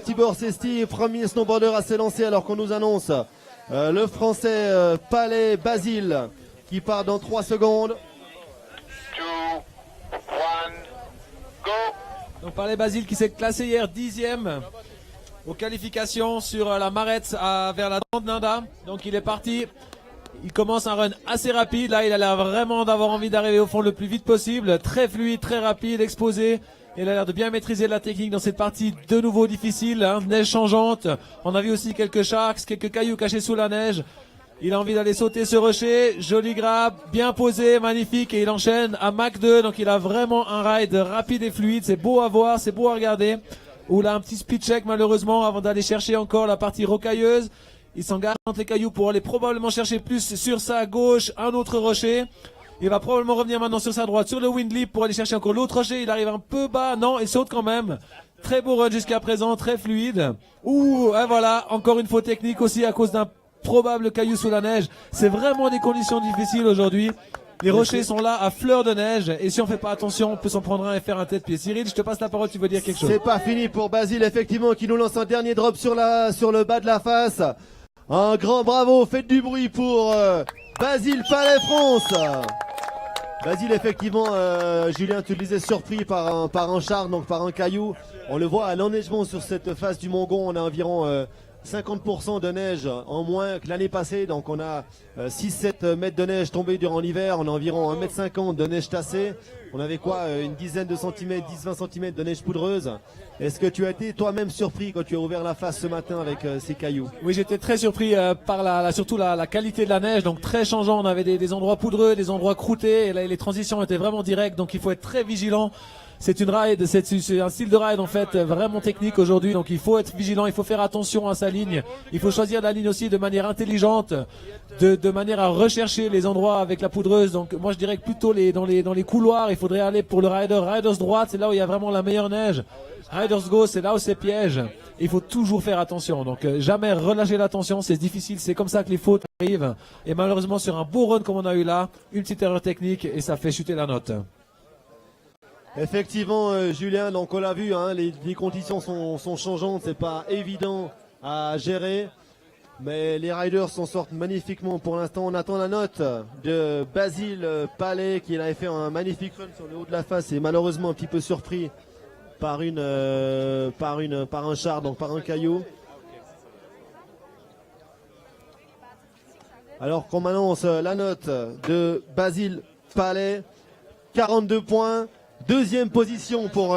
Tibor Sesti, premier snowboarder à s'élancer alors qu'on nous annonce le français Palais Basile qui part dans 3 secondes. 2, 1, go! Donc Palais Basile qui s'est classé hier 10e aux qualifications sur la Marette vers la Grande Nanda. Donc il est parti. Il commence un run assez rapide. Là, il a l'air vraiment d'avoir envie d'arriver au fond le plus vite possible. Très fluide, très rapide, exposé. Il a l'air de bien maîtriser la technique dans cette partie de nouveau difficile. Neige changeante. On a vu aussi quelques sharks, quelques cailloux cachés sous la neige. Il a envie d'aller sauter ce rocher. Joli grab, bien posé, magnifique. Et il enchaîne à Mach 2. Donc il a vraiment un ride rapide et fluide. C'est beau à voir, c'est beau à regarder. Où là, un petit speed check malheureusement avant d'aller chercher encore la partie rocailleuse. Il s'engage entre les cailloux pour aller probablement chercher plus sur sa gauche un autre rocher. Il va probablement revenir maintenant sur sa droite, sur le windlip pour aller chercher encore l'autre rocher. Il arrive un peu bas, non, il saute quand même. Très beau run jusqu'à présent, très fluide. Ouh, et voilà, encore une faute technique aussi à cause d'un probable caillou sous la neige. C'est vraiment des conditions difficiles aujourd'hui. Les rochers sont là à fleur de neige et si on fait pas attention, on peut s'en prendre un et faire un tête-pied. Cyril, je te passe la parole, tu veux dire quelque chose? C'est pas fini pour Basile, effectivement, qui nous lance un dernier drop sur le bas de la face. Un grand bravo, faites du bruit pour Basile Palais France. Basile, effectivement, Julien, tu le disais, surpris par un char, donc par un caillou. On le voit à l'enneigement sur cette face du Mongon, on a environ 50% de neige en moins que l'année passée, donc on a 6-7 mètres de neige tombée durant l'hiver, on a environ 1,50 m de neige tassée, on avait quoi, une dizaine de centimètres, 10-20 cm de neige poudreuse. Est-ce que tu as été toi-même surpris quand tu as ouvert la face ce matin avec ces cailloux? Oui, j'étais très surpris par surtout la qualité de la neige, donc très changeant, on avait des endroits poudreux, des endroits croûtés, et là, les transitions étaient vraiment directes, donc il faut être très vigilant. C'est une ride, c'est un style de ride en fait vraiment technique aujourd'hui, donc il faut être vigilant, il faut faire attention à sa ligne, il faut choisir la ligne aussi de manière intelligente, de manière à rechercher les endroits avec la poudreuse. Donc moi je dirais que plutôt dans les couloirs, il faudrait aller pour le riders droite, c'est là où il y a vraiment la meilleure neige. Riders gauche, c'est là où c'est piège. Il faut toujours faire attention, donc jamais relâcher l'attention, c'est difficile, c'est comme ça que les fautes arrivent. Et malheureusement sur un beau run comme on a eu là, une petite erreur technique et ça fait chuter la note. Effectivement, Julien, donc on l'a vu, hein, les conditions sont changeantes, c'est pas évident à gérer, mais les riders s'en sortent magnifiquement pour l'instant. On attend la note de Basile Palais qui avait fait un magnifique run sur le haut de la face et malheureusement un petit peu surpris par un char, donc par un caillou. Alors qu'on m'annonce la note de Basile Palais, 42 points. Deuxième position pour